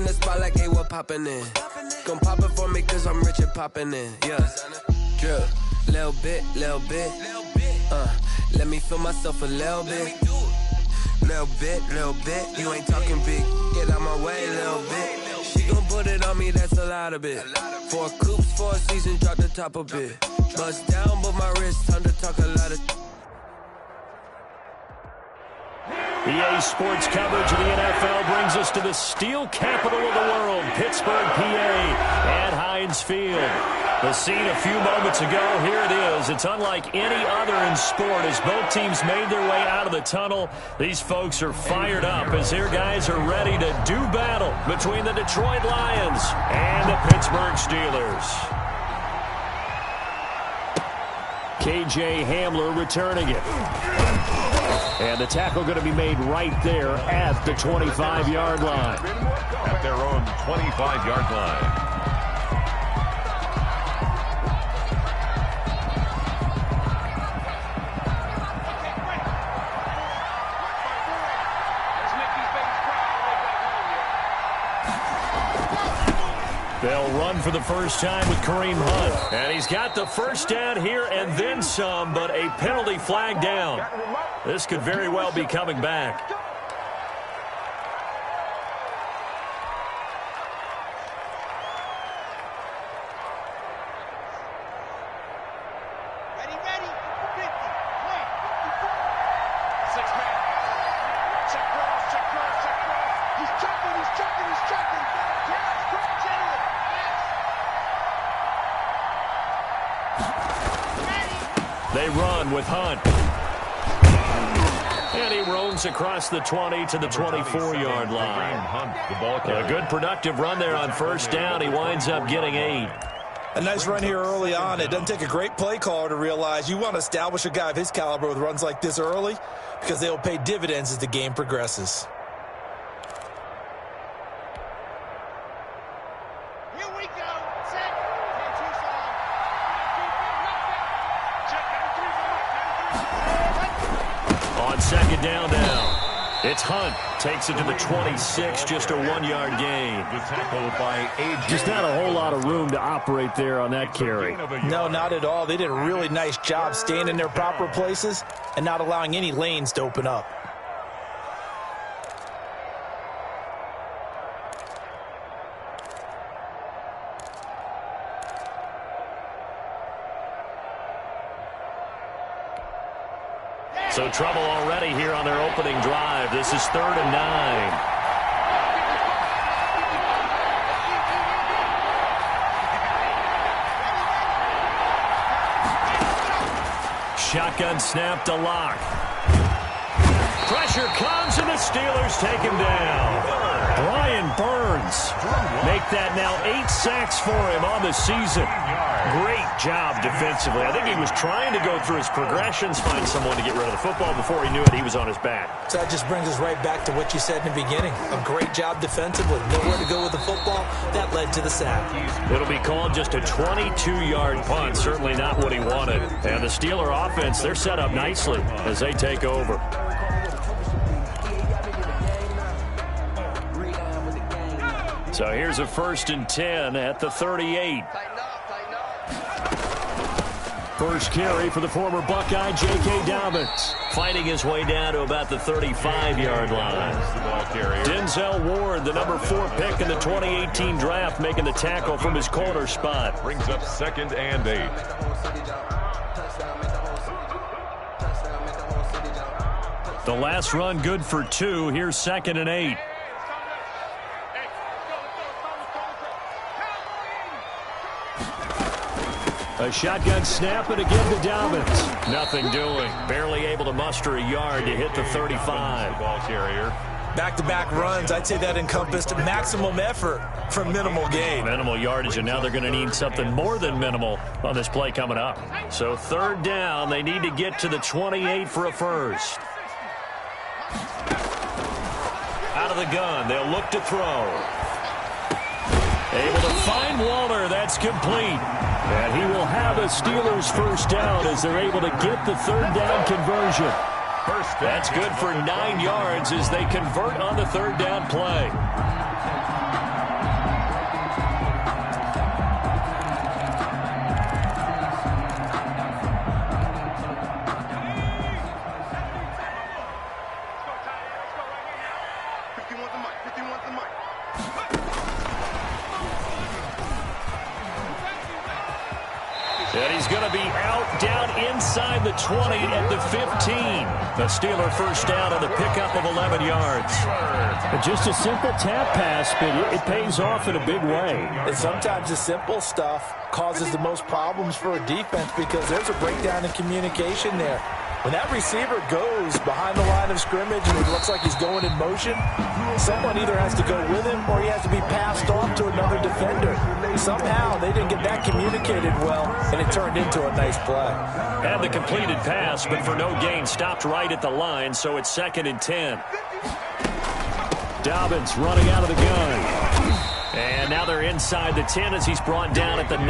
in the spot like, hey, what poppin' in? Gon' pop it for me cause I'm rich and poppin' in, yeah. Drip, little bit, let me feel myself a little bit. Little bit, you ain't talking big. Get out my way, little bit. She gon' put it on me, that's a lot of it. 4 coops, 4 seasons, drop the top a bit. Bust down, but my wrist, time to talk a lot of. EA Sports coverage of the NFL brings us to the steel capital of the world, Pittsburgh, PA, at Heinz Field. The scene a few moments ago, here it is. It's unlike any other in sport as both teams made their way out of the tunnel. These folks are fired up as their guys are ready to do battle between the Detroit Lions and the Pittsburgh Steelers. KJ Hamler returning it. And the tackle going to be made right there at the 25-yard line. At their own 25-yard line. They'll run for the first time with Kareem Hunt. And he's got the first down here and then some, but a penalty flag down. This could very well be coming back. They run with Hunt. And he roams across the 20 to the 24-yard line. A good productive run there on first down. He winds up getting 8. A nice run here early on. It doesn't take a great play caller to realize you want to establish a guy of his caliber with runs like this early because they'll pay dividends as the game progresses. Second down now. It's Hunt. Takes it to the 26, just a 1-yard gain. Just not a whole lot of room to operate there on that carry. No, not at all. They did a really nice job staying in their proper places and not allowing any lanes to open up. So trouble already here on their opening drive. This is 3rd and 9. Shotgun snap to Lock. Pressure comes and the Steelers take him down. Brian Burns make that now 8 sacks for him on the season. Great job defensively. I think he was trying to go through his progressions, find someone to get rid of the football. Before he knew it, he was on his back. So that just brings us right back to what you said in the beginning. A great job defensively. Nowhere to go with the football. That led to the sack. It'll be called just a 22-yard punt. Certainly not what he wanted. And the Steeler offense, they're set up nicely as they take over. So here's a 1st and 10 at the 38. First carry for the former Buckeye, J.K. Dobbins. Fighting his way down to about the 35-yard line. Denzel Ward, the number 4 pick in the 2018 draft, making the tackle from his corner spot. Brings up 2nd and 8. The last run good for 2. Here's 2nd and 8. A shotgun snap and again to Dobbins. Nothing doing. Barely able to muster a yard to hit the 35. Ball carrier. Back-to-back runs, I'd say that encompassed maximum effort for minimal gain. Minimal yardage, and now they're going to need something more than minimal on this play coming up. So 3rd down, they need to get to the 28 for a first. Out of the gun, they'll look to throw. Able to find Waller. That's complete. And he will have a Steelers first down as they're able to get the 3rd down conversion. That's good for 9 yards as they convert on the 3rd down play. And he's going to be out down inside the 20 at the 15. The Steeler first down on the pickup of 11 yards. Just a simple tap pass, but it pays off in a big way. And sometimes the simple stuff causes the most problems for a defense because there's a breakdown in communication there. When that receiver goes behind the line of scrimmage and it looks like he's going in motion, someone either has to go with him or he has to be passed off to another defender. Somehow they didn't get that communicated well, and it turned into a nice play. And the completed pass, but for no gain, stopped right at the line, so it's 2nd and 10. Dobbins running out of the gun. And now they're inside the 10 as he's brought down at the 9.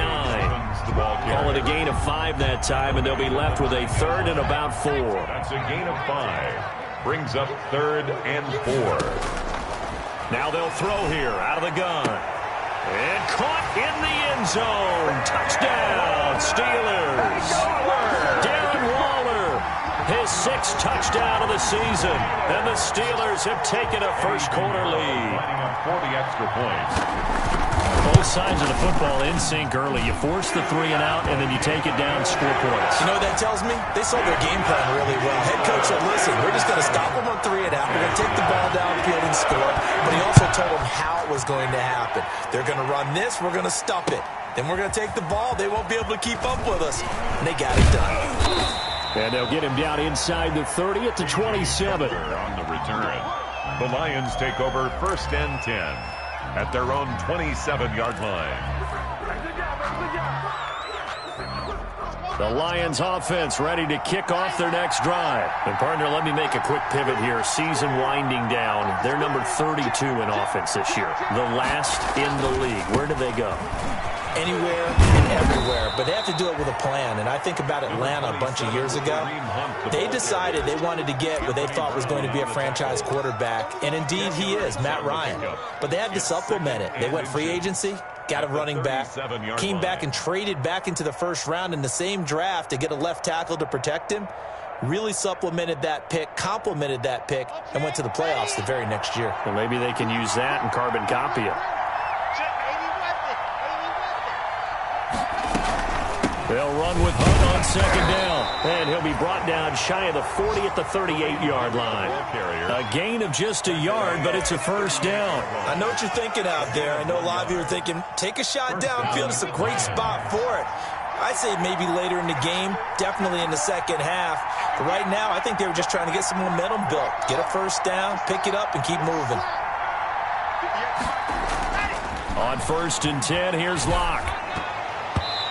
Call it a gain of 5 that time, and they'll be left with a 3rd and about 4. That's a gain of 5. Brings up 3rd and 4. Now they'll throw here out of the gun. And caught in the end zone. Touchdown, Steelers. Darren Waller, his 6th touchdown of the season. And the Steelers have taken a first-quarter lead. 40 extra points. Both sides of the football in sync early. You force the 3 and out, and then you take it down, score points. You know what that tells me? They saw their game plan really well. Head coach said, listen, we're just going to stop them on 3 and out. We're going to take the ball downfield and score. But he also told them how it was going to happen. They're going to run this. We're going to stop it. Then we're going to take the ball. They won't be able to keep up with us. And they got it done. And they'll get him down inside the 30 at the 27. On the return. The Lions take over 1st and 10 at their own 27-yard line. The Lions offense ready to kick off their next drive. And partner, let me make a quick pivot here. Season winding down. They're number 32 in offense this year. The last in the league. Where do they go? Anywhere and everywhere, but they have to do it with a plan. And I think about Atlanta a bunch of years ago. They decided they wanted to get what they thought was going to be a franchise quarterback, and indeed he is, Matt Ryan. But they had to supplement it. They went free agency, got a running back, came back and traded back into the 1st round in the same draft to get a left tackle to protect him, really supplemented that pick, complemented that pick, and went to the playoffs the very next year. Well, maybe they can use that and carbon copy it. They'll run with Hunt on 2nd down. And he'll be brought down shy of the 40 at the 38-yard line. A gain of just a yard, but it's a 1st down. I know what you're thinking out there. I know a lot of you are thinking, take a shot downfield. It's a great spot for it. I say maybe later in the game, definitely in the 2nd half. But right now, I think they were just trying to get some momentum built. Get a 1st down, pick it up, and keep moving. On 1st and 10, here's Locke.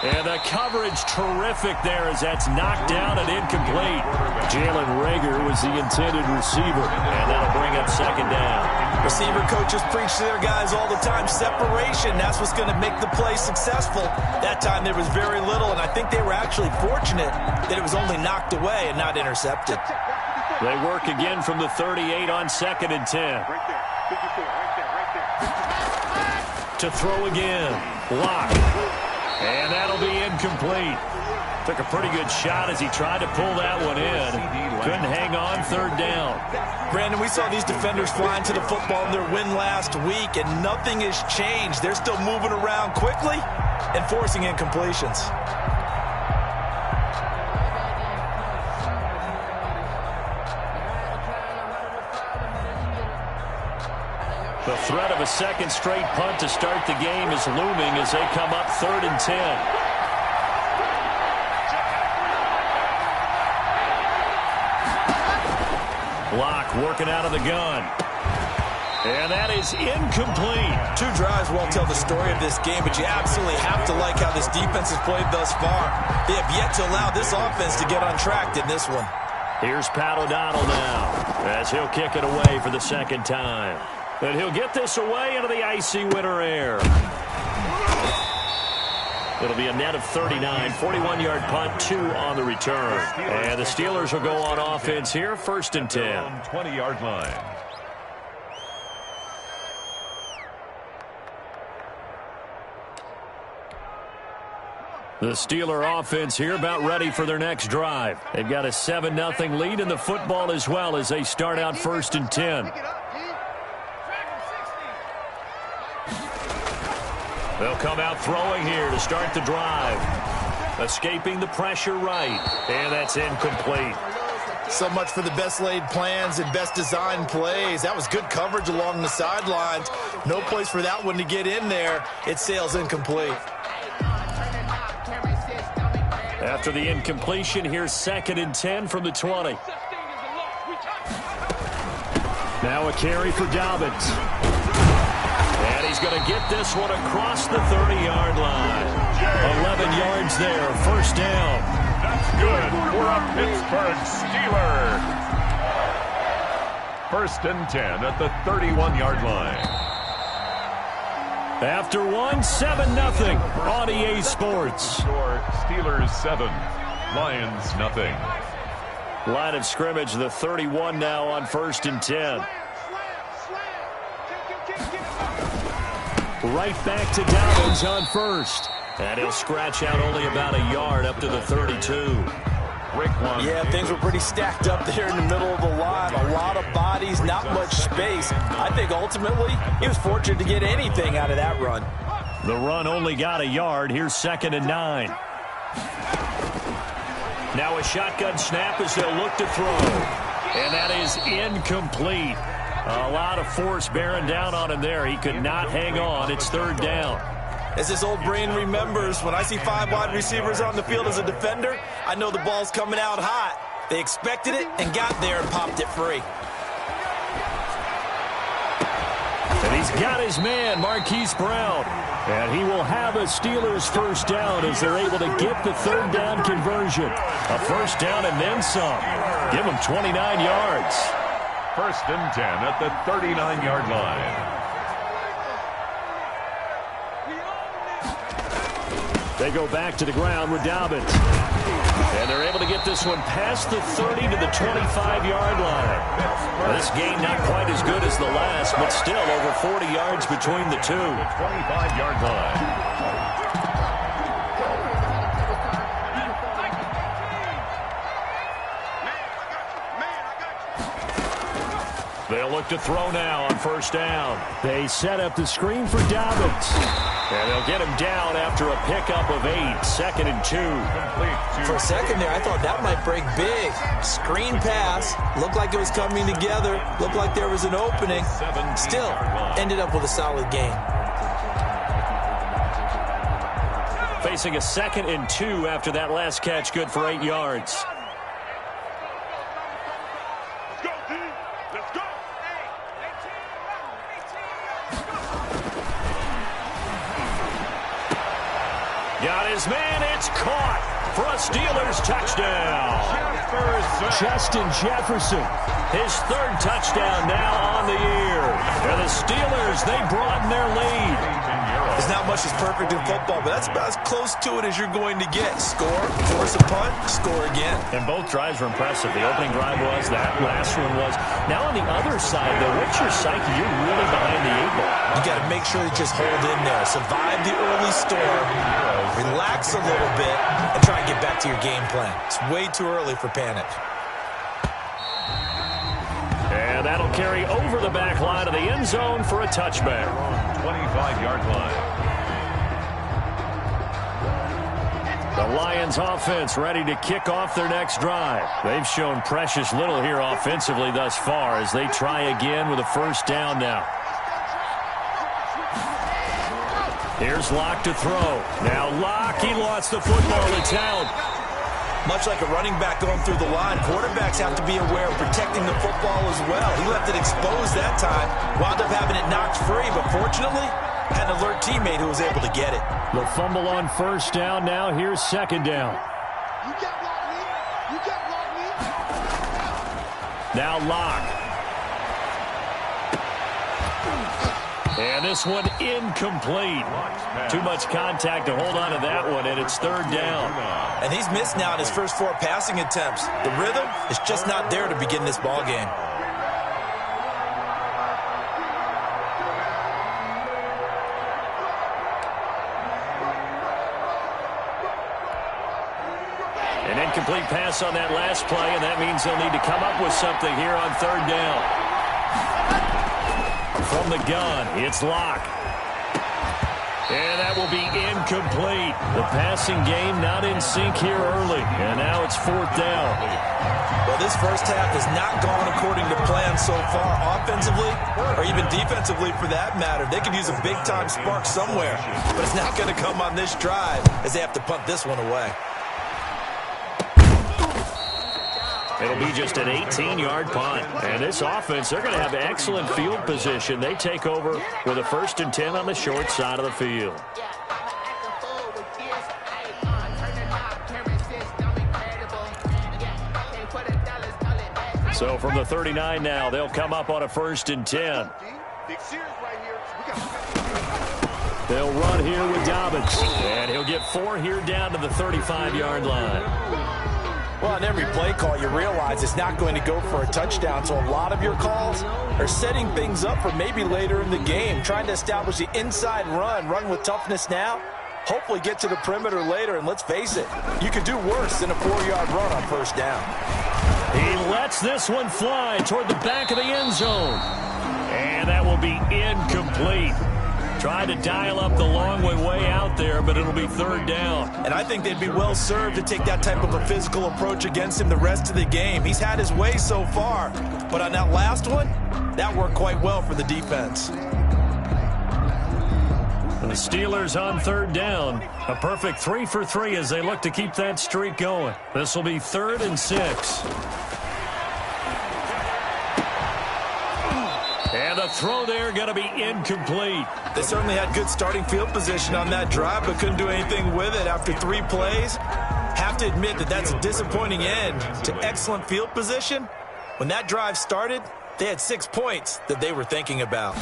And the coverage terrific there as that's knocked down and incomplete. Jalen Reagor was the intended receiver. And that'll bring up 2nd down. Receiver coaches preach to their guys all the time. Separation, that's what's going to make the play successful. That time there was very little, and I think they were actually fortunate that it was only knocked away and not intercepted. They work again from the 38 on 2nd and 10. To throw again. Locke. And that'll be incomplete. Took a pretty good shot as he tried to pull that one in. Couldn't hang on 3rd down. Brandon, we saw these defenders flying to the football in their win last week, and nothing has changed. They're still moving around quickly and forcing incompletions. The threat of a 2nd straight punt to start the game is looming as they come up 3rd and 10. Locke working out of the gun. And that is incomplete. 2 drives won't tell the story of this game, but you absolutely have to like how this defense has played thus far. They have yet to allow this offense to get on track in this one. Here's Pat O'Donnell now as he'll kick it away for the 2nd time. And he'll get this away into the icy winter air. It'll be a net of 39, 41-yard punt, 2 on the return. And the Steelers will go on offense here, 1st and 10. 20-yard line. The Steeler offense here about ready for their next drive. They've got a 7-0 lead in the football as well as they start out 1st and 10. They'll come out throwing here to start the drive. Escaping the pressure right. And that's incomplete. So much for the best laid plans and best designed plays. That was good coverage along the sidelines. No place for that one to get in there. It sails incomplete. After the incompletion, here's 2nd and 10 from the 20. Now a carry for Dobbins. And he's going to get this one across the 30-yard line. 11 yards there, first down. That's good for a Pittsburgh Steeler. 1st and 10 at the 31-yard line. After 7-0 on EA Sports. Score, Steelers 7, Lions nothing. Line of scrimmage, the 31 now on 1st and 10. Right back to Dobbins on 1st. And he'll scratch out only about a yard up to the 32. Yeah, things were pretty stacked up there in the middle of the line. A lot of bodies, not much space. I think ultimately he was fortunate to get anything out of that run. The run only got a yard. Here's 2nd and 9. Now a shotgun snap as they'll look to throw. And that is incomplete. A lot of force bearing down on him there. He could not hang on. It's 3rd down. As his old brain remembers, when I see 5 wide receivers on the field as a defender, I know the ball's coming out hot. They expected it and got there and popped it free. And he's got his man, Marquise Brown. And he will have a Steelers first down as they're able to get the 3rd down conversion. A first down and then some. Give him 29 yards. 1st and 10 at the 39-yard line. They go back to the ground with Dobbins. And they're able to get this one past the 30 to the 25-yard line. Well, this game not quite as good as the last, but still over 40 yards between the two. 25-yard line. They'll look to throw now on 1st down. They set up the screen for Dobbins. And they'll get him down after a pickup of 8. 2nd and 2. For a second there, I thought that might break big. Screen pass. Looked like it was coming together. Looked like there was an opening. Still, ended up with a solid game. Facing a 2nd and 2 after that last catch, good for 8 yards. Got his man, it's caught for a Steelers touchdown. Justin Jefferson. His 3rd touchdown now on the year. And the Steelers, they broaden their lead. There's not much that's perfect in football, but that's about as close to it as you're going to get. Score, force a punt, score again. And both drives were impressive. The opening drive was, that last one was. Now on the other side, though, what's your psyche? You're really behind the 8 ball. You got to make sure you just hold in there. Survive the early storm, relax a little bit, and try and get back to your game plan. It's way too early for panic. And that'll carry over the back line of the end zone for a touchback. 25-yard line. The Lions offense ready to kick off their next drive. They've shown precious little here offensively thus far as they try again with a first down now. Here's Locke to throw. Now Locke, he lost the football. It's out. Much like a running back going through the line, quarterbacks have to be aware of protecting the football as well. He left it exposed that time, wound up having it knocked free, but fortunately, had an alert teammate who was able to get it. The fumble on first down. Now here's 2nd down. Now Locke. And this one incomplete. Too much contact to hold on to that one, and it's 3rd down. And he's missed now in his first 4 passing attempts. The rhythm is just not there to begin this ball game. An incomplete pass on that last play, and that means they'll need to come up with something here on 3rd down. From the gun, it's Locke. And that will be incomplete. The passing game not in sync here early. And now it's 4th down. Well, this first half has not gone according to plan so far offensively or even defensively for that matter. They could use a big-time spark somewhere, but it's not going to come on this drive as they have to punt this one away. It'll be just an 18-yard punt. And this offense, they're going to have excellent field position. They take over with a 1st and 10 on the short side of the field. So from the 39 now, they'll come up on a 1st and 10. They'll run here with Dobbins. And he'll get 4 here down to the 35-yard line. Well, on every play call, you realize it's not going to go for a touchdown, so a lot of your calls are setting things up for maybe later in the game, trying to establish the inside run with toughness now, hopefully get to the perimeter later, and let's face it, you could do worse than a 4-yard run on 1st down. He lets this one fly toward the back of the end zone, and that will be incomplete. Tried to dial up the long way out there, but it'll be 3rd down. And I think they'd be well served to take that type of a physical approach against him the rest of the game. He's had his way so far, but on that last one, that worked quite well for the defense. And the Steelers on 3rd down. A perfect 3 for 3 as they look to keep that streak going. This will be 3rd and 6. And the throw there going to be incomplete. They certainly had good starting field position on that drive, but couldn't do anything with it after 3 plays. Have to admit that that's a disappointing end to excellent field position. When that drive started, they had 6 points that they were thinking about.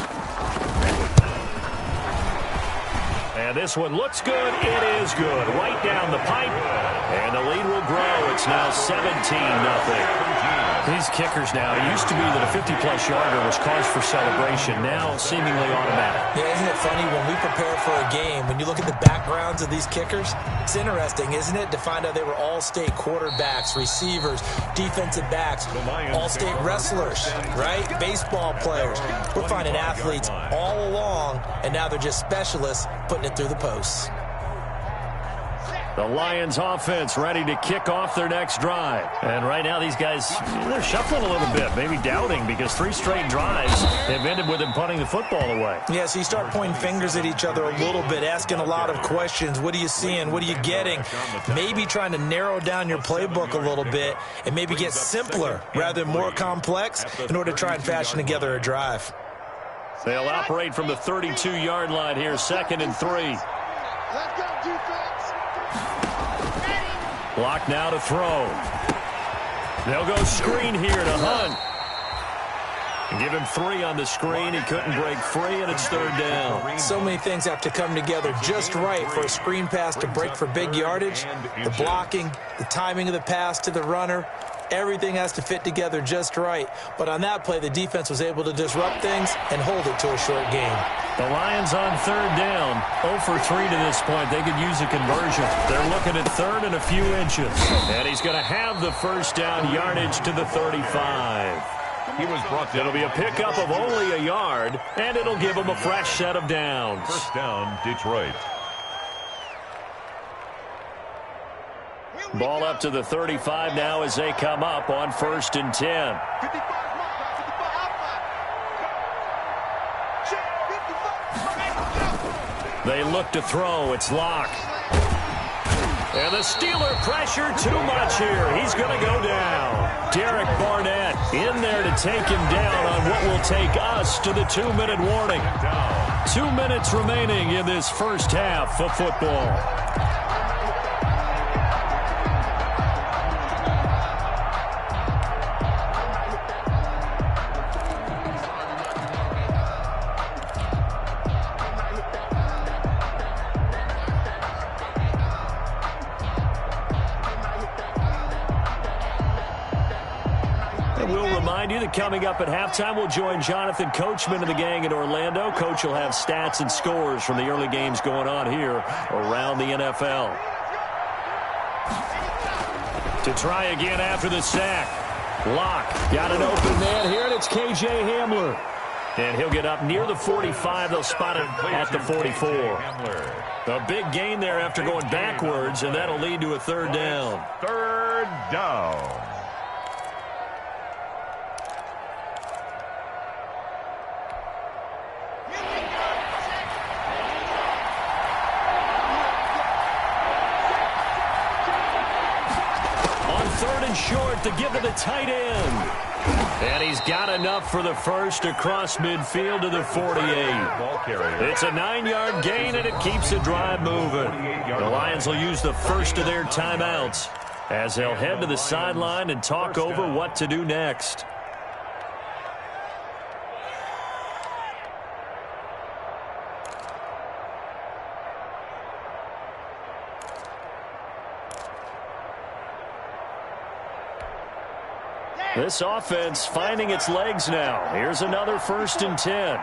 And this one looks good. It is good. Right down the pipe. And the lead will grow. It's now 17-0. These kickers now, it used to be that a 50-plus yarder was cause for celebration. Now seemingly automatic. Yeah, isn't it funny when we prepare for a game, when you look at the backgrounds of these kickers, it's interesting, isn't it, to find out they were all-state quarterbacks, receivers, defensive backs, all-state wrestlers, right? Baseball players. We're finding athletes all along, and now they're just specialists putting it through the posts. The Lions offense ready to kick off their next drive. And right now these guys, they're shuffling a little bit, maybe doubting, because 3 straight drives have ended with them punting the football away. Yeah, so you start pointing fingers at each other a little bit, asking a lot of questions. What are you seeing? What are you getting? Maybe trying to narrow down your playbook a little bit and maybe get simpler rather than more complex in order to try and fashion together a drive. They'll operate from the 32-yard line here, 2nd and 3. Let's go, defense. Block now to throw. They'll go screen here to Hunt. And give him 3 on the screen. He couldn't break free, and it's 3rd down. So many things have to come together just right for a screen pass to break for big yardage. The blocking, the timing of the pass to the runner, everything has to fit together just right. But on that play, the defense was able to disrupt things and hold it to a short game. The Lions on 3rd down. 0 for 3 to this point. They could use a conversion. They're looking at 3rd and a few inches. And he's going to have the 1st down yardage to the 35. It'll be a pickup of only a yard, and it'll give him a fresh set of downs. 1st down, Detroit. Ball up to the 35 now as they come up on 1st and 10. They look to throw. It's Locke. And the Steeler pressure too much here. He's going to go down. Derek Barnett in there to take him down on what will take us to the 2-minute warning. 2 minutes remaining in this first half of football. Coming up at halftime, we'll join Jonathan Coachman and the gang in Orlando. Coach will have stats and scores from the early games going on here around the NFL. To try again after the sack. Locke got an open man here, and it's K.J. Hamler. And he'll get up near the 45. They'll spot it at the 44. A big gain there after going backwards, and that'll lead to a third down. Third down. Third and short to give to the tight end. And he's got enough for the first across midfield to the 48. It's a 9-yard gain, and it keeps the drive moving. The Lions will use the first of their timeouts as they'll head to the sideline and talk over what to do next. This offense finding its legs now. Here's another 1st and 10.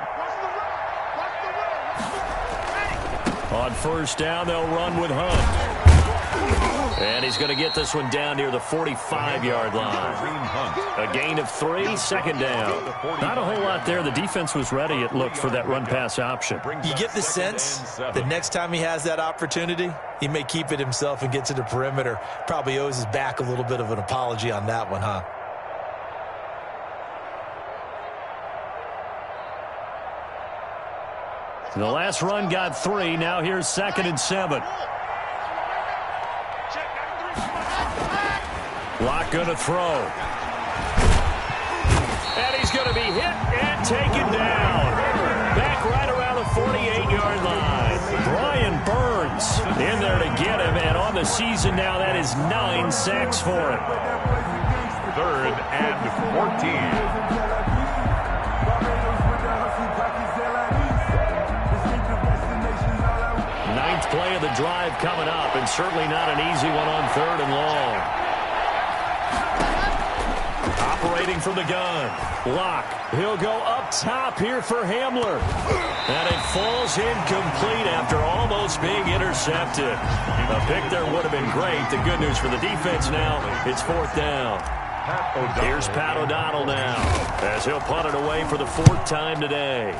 On first down, they'll run with Hunt. And he's going to get this one down near the 45-yard line. A gain of 3, 2nd down. Not a whole lot there. The defense was ready, it looked, for that run-pass option. You get the sense that next time he has that opportunity, he may keep it himself and get to the perimeter. Probably owes his back a little bit of an apology on that one, huh? The last run got 3. Now here's 2nd and 7. Lock going to throw. And he's going to be hit and taken down. Back right around the 48-yard line. Brian Burns in there to get him. And on the season now, that is 9 sacks for him. 3rd and 14. Ninth play of the drive coming up, and certainly not an easy one on 3rd and long. Operating from the gun. Lock. He'll go up top here for Hamler. And it falls incomplete after almost being intercepted. A pick there would have been great. The good news for the defense now, it's 4th down. Here's Pat O'Donnell now, as he'll punt it away for the 4th time today.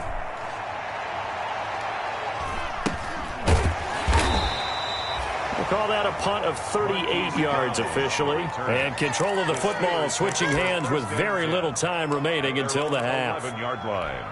Call that a punt of 38 yards officially. And control of the football switching hands with very little time remaining until the half. 11-yard line.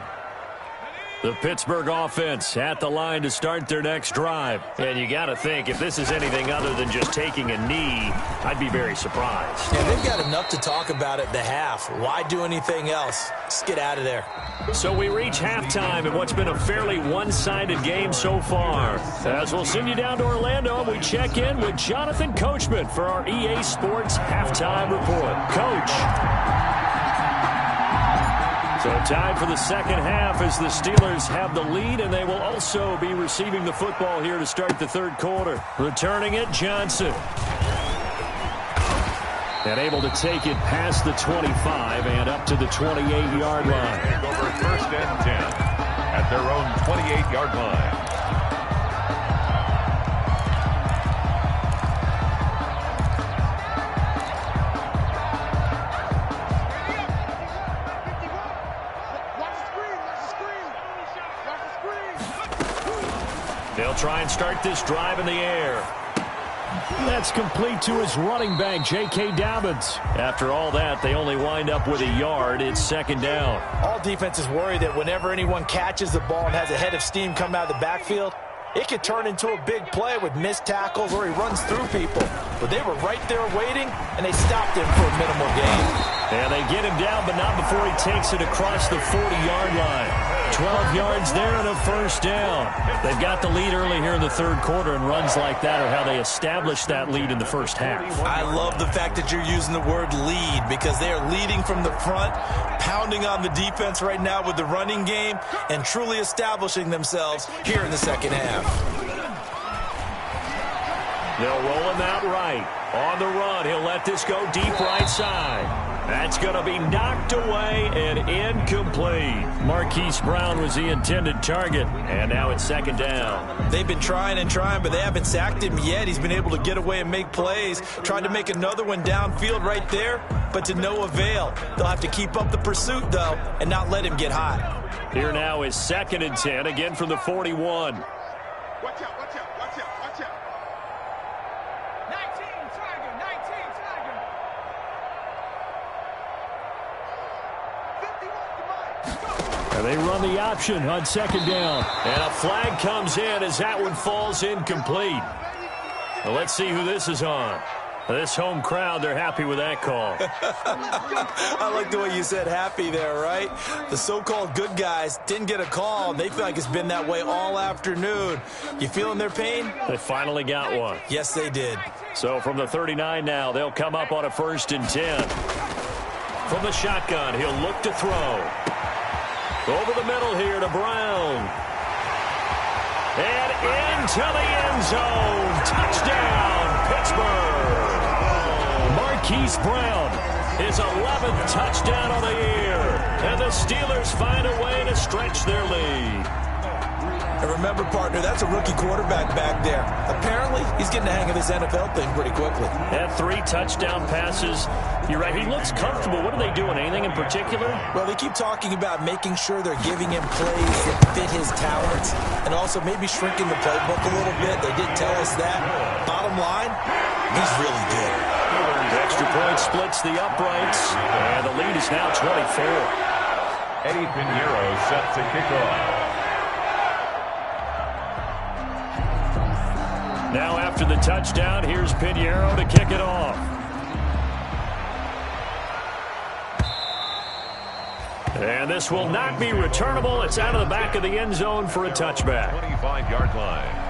The Pittsburgh offense at the line to start their next drive. And you got to think, if this is anything other than just taking a knee, I'd be very surprised. Yeah, they've got enough to talk about at the half. Why do anything else? Just get out of there. So we reach halftime in what's been a fairly one-sided game so far. As we'll send you down to Orlando, we check in with Jonathan Coachman for our EA Sports Halftime Report. Coach. So time for the second half as the Steelers have the lead, and they will also be receiving the football here to start the 3rd quarter. Returning it, Johnson. And able to take it past the 25 and up to the 28-yard line. Over 1st and 10 at their own 28-yard line. They'll try and start this drive in the air. That's complete to his running back, J.K. Dobbins. After all that, they only wind up with a yard. It's 2nd down. All defenses worry that whenever anyone catches the ball and has a head of steam come out of the backfield, it could turn into a big play with missed tackles or he runs through people. But they were right there waiting, and they stopped him for a minimal gain. And they get him down, but not before he takes it across the 40-yard line. 12 yards there and a 1st down. They've got the lead early here in the 3rd quarter, and runs like that are how they established that lead in the first half. I love the fact that you're using the word lead because they are leading from the front, pounding on the defense right now with the running game, and truly establishing themselves here in the 2nd half. They'll roll him out right. On the run, he'll let this go deep right side. That's going to be knocked away and incomplete. Marquise Brown was the intended target, and now it's second down. They've been trying and trying, but they haven't sacked him yet. He's been able to get away and make plays. Tried to make another one downfield right there, but to no avail. They'll have to keep up the pursuit, though, and not let him get hot. Here now is 2nd and 10, again from the 41. Watch out, watch out, watch out, watch out. 19 Tiger, 19 Tiger. 51 to mine. And they run the option on 2nd down. And a flag comes in as that one falls incomplete. Well, let's see who this is on. This home crowd, they're happy with that call. I like the way you said happy there, right? The so-called good guys didn't get a call, and they feel like it's been that way all afternoon. You feeling their pain? They finally got one. Yes, they did. So from the 39 now, they'll come up on a 1st and 10. From the shotgun, he'll look to throw. Over the middle here to Brown. And into the end zone. Touchdown, Pittsburgh. Marquise Brown, his 11th touchdown of the year. And the Steelers find a way to stretch their lead. And remember, partner, that's a rookie quarterback back there. Apparently, he's getting the hang of this NFL thing pretty quickly. Had 3 touchdown passes. You're right, he looks comfortable. What are they doing? Anything in particular? Well, they keep talking about making sure they're giving him plays that fit his talents and also maybe shrinking the playbook a little bit. They did tell us that. Bottom line, he's really good. The extra point splits the uprights, and the lead is now 24. Eddie Pinheiro set to kick off. Now after the touchdown, here's Pinheiro to kick it off. And this will not be returnable. It's out of the back of the end zone for a touchback. 25-yard line.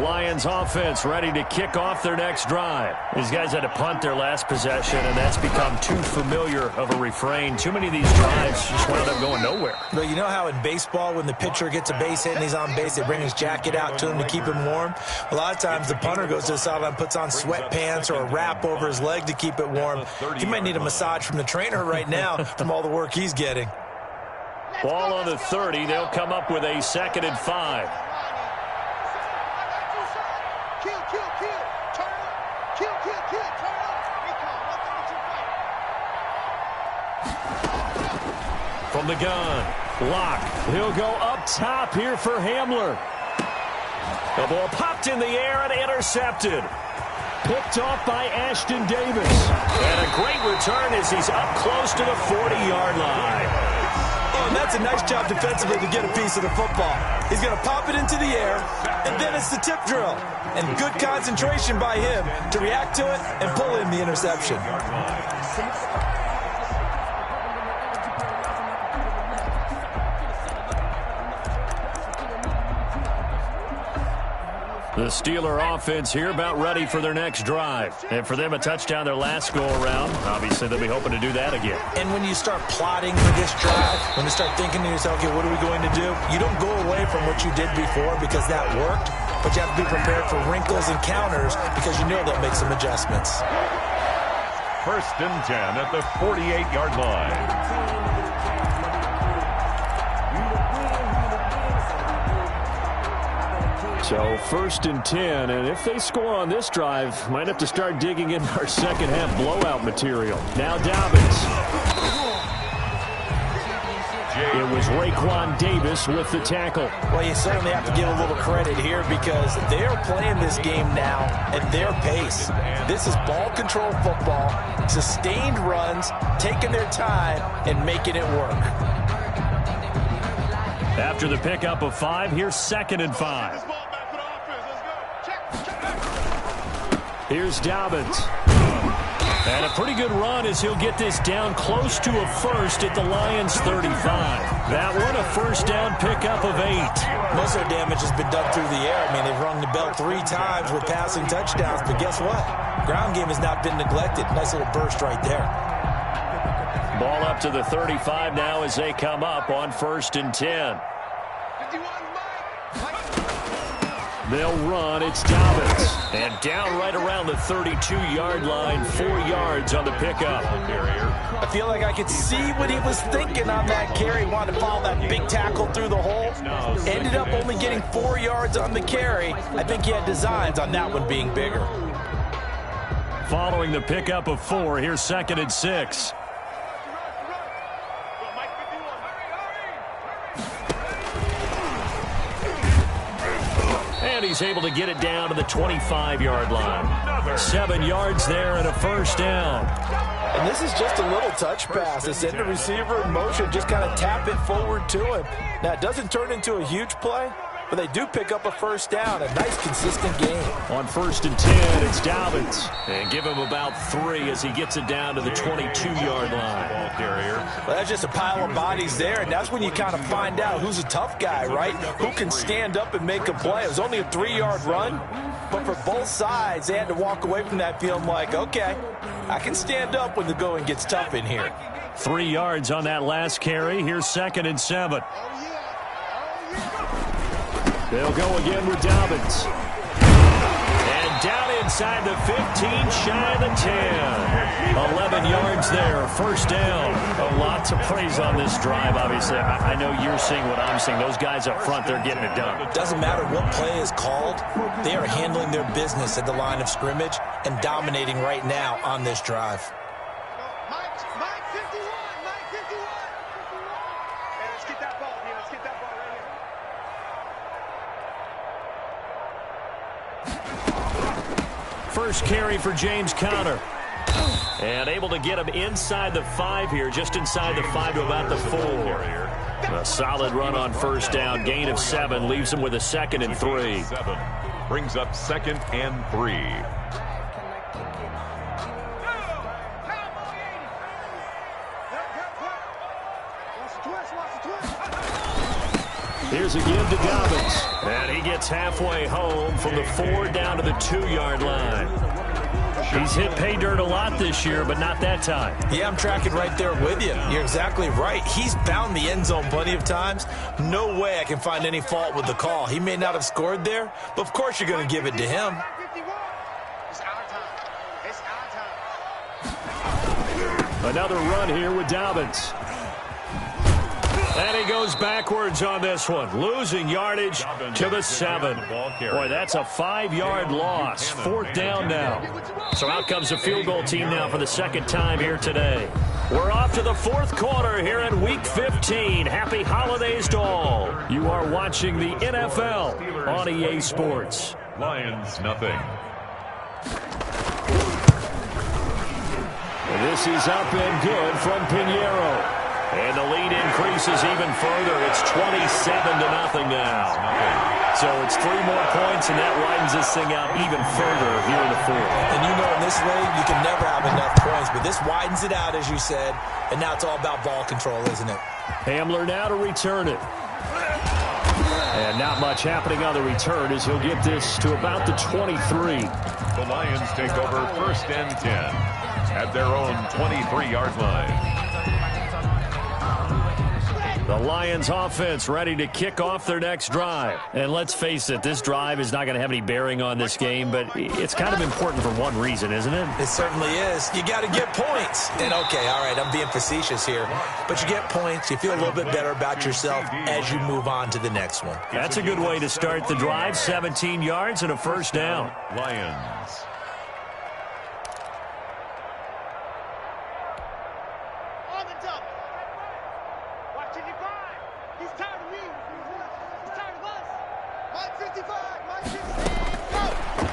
Lions offense ready to kick off their next drive. These guys had to punt their last possession, and that's become too familiar of a refrain. Too many of these drives just wound up going nowhere. Well, you know how in baseball, when the pitcher gets a base hit and he's on base, they bring his jacket out to him to keep him warm? A lot of times the punter goes to the sideline, puts on sweatpants or a wrap over his leg to keep it warm. He might need a massage from the trainer right now from all the work he's getting. Ball on the 30. They'll come up with a 2nd and 5. From the gun, Locke. He'll go up top here for Hamler. The ball popped in the air and intercepted. Picked off by Ashton Davis. And a great return as he's up close to the 40-yard line. Oh, and that's a nice job defensively to get a piece of the football. He's going to pop it into the air, and then it's the tip drill. And good concentration by him to react to it and pull in the interception. The Steeler offense here about ready for their next drive. And for them, a touchdown their last go-around. Obviously, they'll be hoping to do that again. And when you start plotting for this drive, when you start thinking to yourself, okay, what are we going to do? You don't go away from what you did before because that worked, but you have to be prepared for wrinkles and counters because you know they'll make some adjustments. 1st and 10 at the 48-yard line. So 1st and 10, and if they score on this drive, might have to start digging in our second half blowout material. Now Dobbins. It was Raekwon Davis with the tackle. Well, you certainly have to give a little credit here because they are playing this game now at their pace. This is ball control football, sustained runs, taking their time, and making it work. After the pickup of 5, here's 2nd and 5. Here's Dobbins. And a pretty good run as he'll get this down close to a first at the Lions' 35. That one a first down pickup of 8. Most of their damage has been done through the air. I mean, they've rung the bell 3 times with passing touchdowns, but guess what? Ground game has not been neglected. Nice little burst right there. Ball up to the 35 now as they come up on 1st and 10. They'll run. It's Dobbins. And down right around the 32-yard line, 4 yards on the pickup. I feel like I could see what he was thinking on that carry. Wanted to follow that big tackle through the hole. Ended up only getting 4 yards on the carry. I think he had designs on that one being bigger. Following the pickup of 4, here's 2nd and 6. And he's able to get it down to the 25-yard line. 7 yards there and a first down. And this is just a little touch pass. They send the receiver in motion, just kind of tap it forward to him. Now, it doesn't turn into a huge play, but they do pick up a first down. A nice, consistent game. On 1st and 10, it's Dobbins. And give him about 3 as he gets it down to the 22-yard line. Well, that's just a pile of bodies there, and that's when you kind of find out who's a tough guy, right? Who can stand up and make a play. It was only a 3-yard run, but for both sides, they had to walk away from that feeling like, okay, I can stand up when the going gets tough in here. 3 yards on that last carry. Here's 2nd and 7. They'll go again with Dobbins. And down inside the 15, shy of the 10. 11 yards there, first down. A lot to praise on this drive, obviously. I know you're seeing what I'm seeing. Those guys up front, they're getting it done. It doesn't matter what play is called. They are handling their business at the line of scrimmage and dominating right now on this drive. Mike 51, Mike 51. Hey, let's get that ball here. Let's get that ball right here. First carry for James Conner. And able to get him inside the 5 here, just inside the 5 to about the 4. A solid run on first down, gain of 7, leaves him with a 2nd and 3. 7 brings up 2nd and 3. Here's a give to Dobbins. And he gets halfway home from the 4 down to the 2-yard line. He's hit pay dirt a lot this year, but not that time. Yeah, I'm tracking right there with you. You're exactly right. He's found the end zone plenty of times. No way I can find any fault with the call. He may not have scored there, but of course you're going to give it to him. It's our time. It's our time. Another run here with Dobbins. And he goes backwards on this one, losing yardage to the 7. Boy, that's a 5-yard loss. 4th down now. So out comes the field goal team now for the 2nd time here today. We're off to the 4th quarter here in Week 15. Happy holidays to all. You are watching the NFL on EA Sports. Lions, nothing. This is up and good from Pinheiro. And the lead increases even further. It's 27-0 now. So it's 3 more points, and that widens this thing out even further here in the 4th. And you know in this league, you can never have enough points, but this widens it out, as you said, and now it's all about ball control, isn't it? Hamler now to return it. And not much happening on the return as he'll get this to about the 23. The Lions take over 1st and 10 at their own 23-yard line. The Lions offense ready to kick off their next drive. And let's face it, this drive is not going to have any bearing on this game, but it's kind of important for one reason, isn't it? It certainly is. You got to get points. And okay, all right, I'm being facetious here, but you get points, you feel a little bit better about yourself as you move on to the next one. That's a good way to start the drive. 17 yards and a first down. Lions. On the double. Watch it, He's tired of me. He's tired of us. Mike 55, Mike 56, go!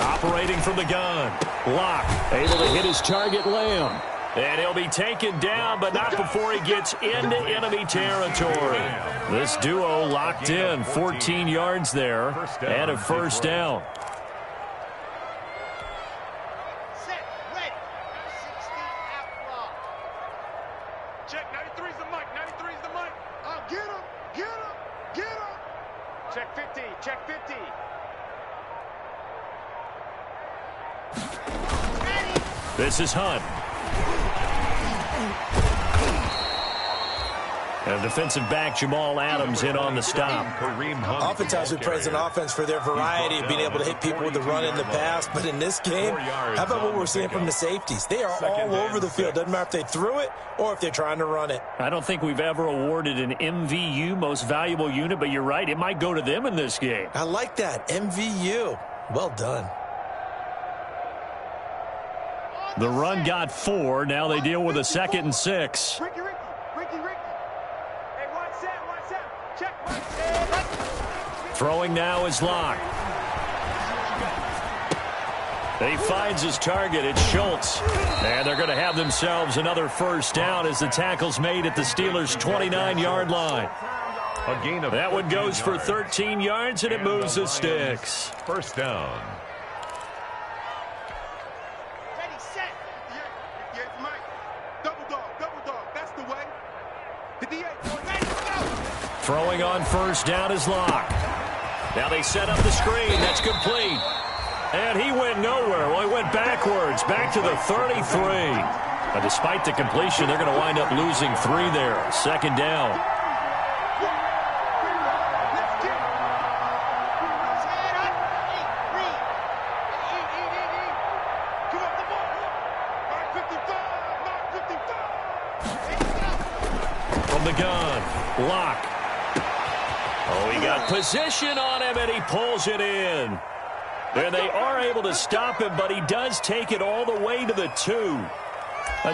Operating from the gun. Lock, able to hit his target, Lamb. And he'll be taken down, but not before he gets into enemy territory. This duo locked in, 14 yards there, and a first down. Set, ready. 16. check 50. This is Hunt. And defensive back Jamal Adams in on the stop. Oftentimes we praise an offense for their variety of being able to hit people with the run in the pass, but in this game, how about what we're seeing from the safeties? They are all over the field. Doesn't matter if they threw it or if they're trying to run it. I don't think we've ever awarded an MVU, most valuable unit, but you're right, it might go to them in this game. I like that, MVU. Well done. The run got 4. Now they deal with a 2nd and 6. Ricky. Hey, watch that. Check, watch that. Throwing now is Locke. He finds his target. It's Schultz. And they're going to have themselves another first down as the tackle's made at the Steelers' 29-yard line. A gain of that one goes for 13 yards, and it moves the sticks. First down. Ready, set. Yeah, Mike. Double dog. That's the way. The DA. Throwing on first down is Locke. Now they set up the screen. That's complete. And he went nowhere. Well, he went backwards, back to the 33. But despite the completion, they're going to wind up losing 3 there. 2nd down. From the gun, Locke. Oh, he got position on him, and he pulls it in. And they are able to stop him, but he does take it all the way to the 2.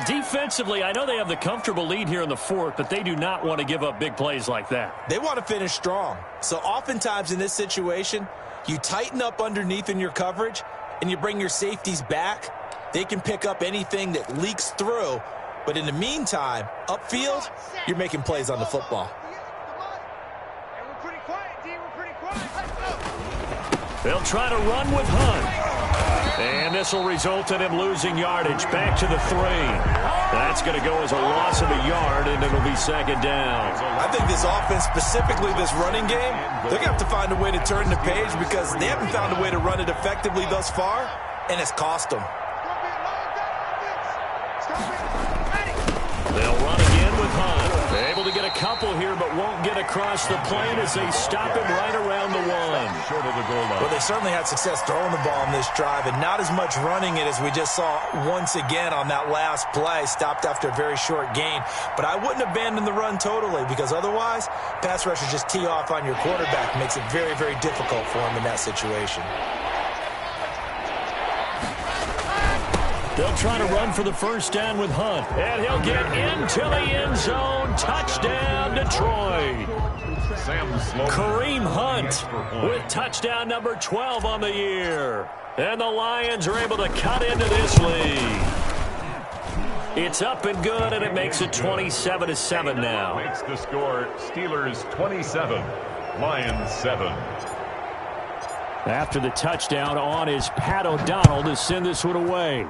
Defensively, I know they have the comfortable lead here in the 4th, but they do not want to give up big plays like that. They want to finish strong. So oftentimes in this situation, you tighten up underneath in your coverage, and you bring your safeties back. They can pick up anything that leaks through. But in the meantime, upfield, you're making plays on the football. They'll try to run with Hunt. And this will result in him losing yardage back to the 3. That's going to go as a loss of a yard, and it'll be 2nd down. I think this offense, specifically this running game, they're going to have to find a way to turn the page because they haven't found a way to run it effectively thus far, and it's cost them. They'll run again with Hunt. They're able to get a couple here, but won't get across the plane as they stop him right around the 1. Short of the goal line. Well, they certainly had success throwing the ball on this drive, and not as much running it as we just saw once again on that last play. Stopped after a very short gain. But I wouldn't abandon the run totally because otherwise, pass rushers just tee off on your quarterback. Makes it very, very difficult for him in that situation. They'll try to run for the first down with Hunt. And he'll get into the end zone. Touchdown, Detroit. Kareem Hunt with touchdown number 12 on the year. And the Lions are able to cut into this lead. It's up and good, and it makes it 27-7 now. Makes the score Steelers 27, Lions 7. After the touchdown, on is Pat O'Donnell to send this one away.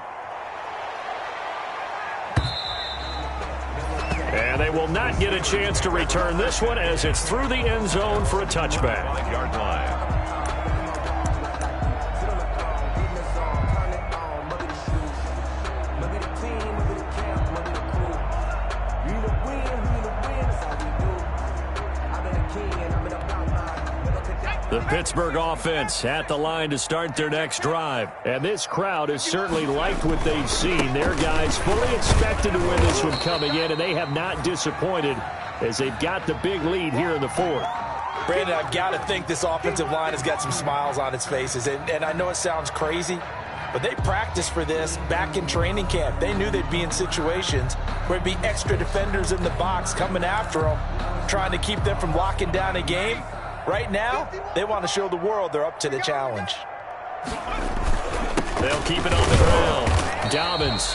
And they will not get a chance to return this one as it's through the end zone for a touchback. 5-yard line. The Pittsburgh offense at the line to start their next drive. And this crowd has certainly liked what they've seen. Their guys fully expected to win this one coming in, and they have not disappointed as they've got the big lead here in the 4th. Brandon, I've got to think this offensive line has got some smiles on its faces. And I know it sounds crazy, but they practiced for this back in training camp. They knew they'd be in situations where it'd be extra defenders in the box coming after them, trying to keep them from locking down a game. Right now, they want to show the world they're up to the challenge. They'll keep it on the ground. Dobbins.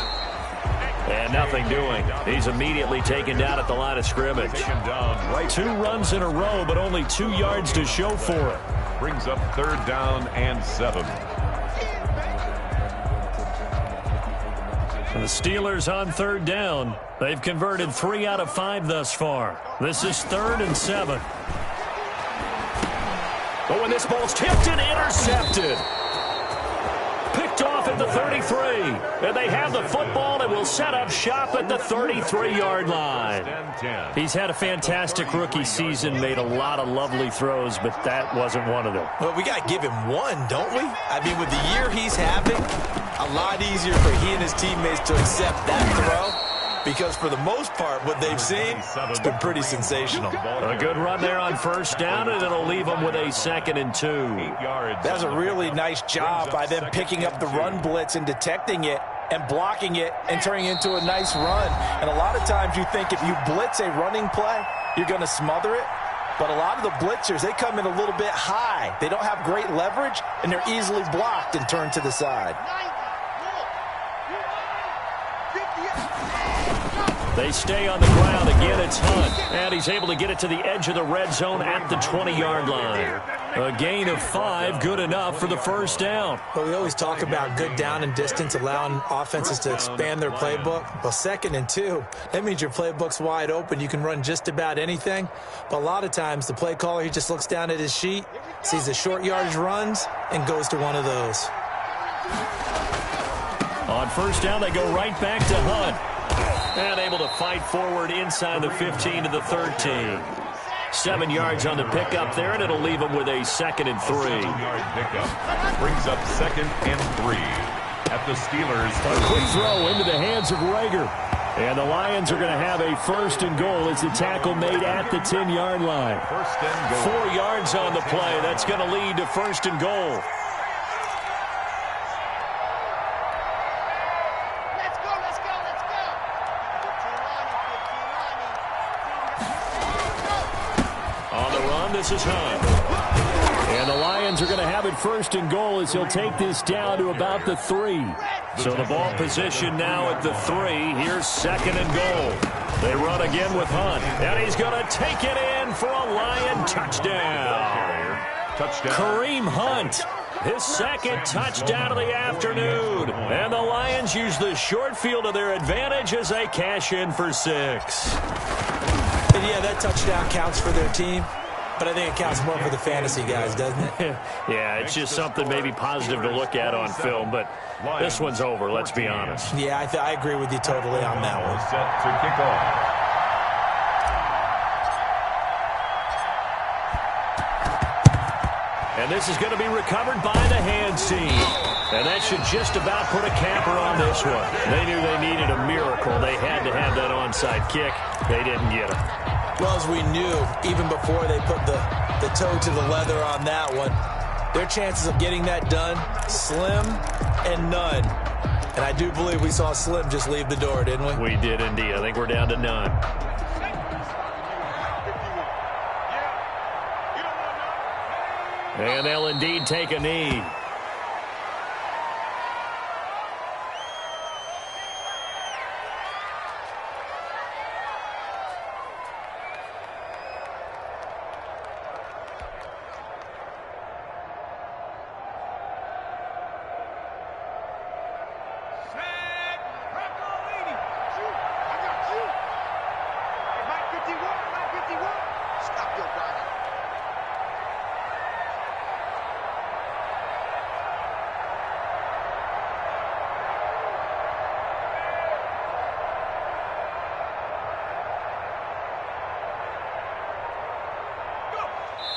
And nothing doing. He's immediately taken down at the line of scrimmage. 2 runs in a row, but only 2 yards to show for it. Brings up 3rd down and 7. And the Steelers on 3rd down. They've converted 3 out of 5 thus far. This is 3rd and 7. Oh, and this ball's tipped and intercepted. Picked off at the 33. And they have the football and will set up shop at the 33-yard line. He's had a fantastic rookie season, made a lot of lovely throws, but that wasn't one of them. Well, we got to give him one, don't we? I mean, with the year he's having, a lot easier for he and his teammates to accept that throw. Because for the most part, what they've seen, it's been pretty sensational. A good run there on first down, and it'll leave them with a 2nd and 2. That's a really nice job by them picking up the run blitz and detecting it and blocking it and turning it into a nice run. And a lot of times you think if you blitz a running play, you're going to smother it. But a lot of the blitzers, they come in a little bit high. They don't have great leverage, and they're easily blocked and turned to the side. They stay on the ground. Again, it's Hunt. And he's able to get it to the edge of the red zone at the 20-yard line. A gain of 5, good enough for the first down. Well, we always talk about good down and distance, allowing offenses to expand their playbook. Well, 2nd and 2, that means your playbook's wide open. You can run just about anything. But a lot of times, the play caller, he just looks down at his sheet, sees the short yardage runs, and goes to one of those. On first down, they go right back to Hunt. And able to fight forward inside the 15 to the 13. 7 yards on the pickup there, and it'll leave them with a 2nd and 3. 7-yard pickup brings up 2nd and 3 at the Steelers. A quick throw into the hands of Rager. And the Lions are going to have a 1st and goal as the tackle made at the 10-yard line. 1st and goal. 4 yards on the play. That's going to lead to 1st and goal. This is Hunt. And the Lions are going to have it 1st and goal as he'll take this down to about the 3. So the ball position now at the 3. Here's 2nd and goal. They run again with Hunt. And he's going to take it in for a Lion touchdown. Kareem Hunt, his 2nd touchdown of the afternoon. And the Lions use the short field to their advantage as they cash in for 6. And yeah, that touchdown counts for their team. But I think it counts more for the fantasy guys, doesn't it? Yeah, it's just something maybe positive to look at on film, but this one's over, let's be honest. Yeah, I agree with you totally on that one. Set to kick off. And this is going to be recovered by the hands team. And that should just about put a capper on this one. They knew they needed a miracle. They had to have that onside kick. They didn't get it. Well, as we knew, even before they put the toe to the leather on that one, their chances of getting that done, slim and none. And I do believe we saw Slim just leave the door, didn't we? We did indeed. I think we're down to none. And they'll indeed take a knee.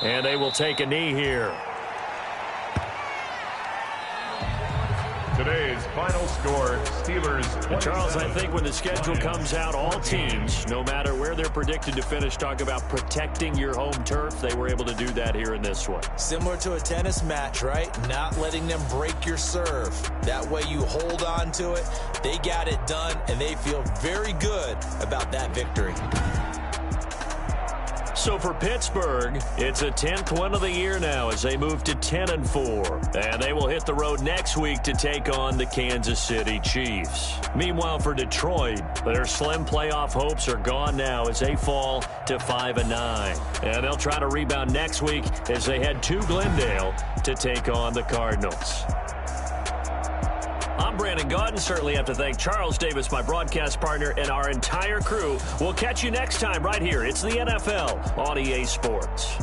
And they will take a knee here. Today's final score, Steelers 27. Charles, I think when the schedule comes out, all teams, no matter where they're predicted to finish, talk about protecting your home turf. They were able to do that here in this one. Similar to a tennis match, right? Not letting them break your serve. That way you hold on to it. They got it done, and they feel very good about that victory. So for Pittsburgh, it's a 10th win of the year now as they move to 10-4. And they will hit the road next week to take on the Kansas City Chiefs. Meanwhile, for Detroit, their slim playoff hopes are gone now as they fall to 5-9. And they'll try to rebound next week as they head to Glendale to take on the Cardinals. I'm Brandon Gaudin. Certainly have to thank Charles Davis, my broadcast partner, and our entire crew. We'll catch you next time right here. It's the NFL on EA Sports.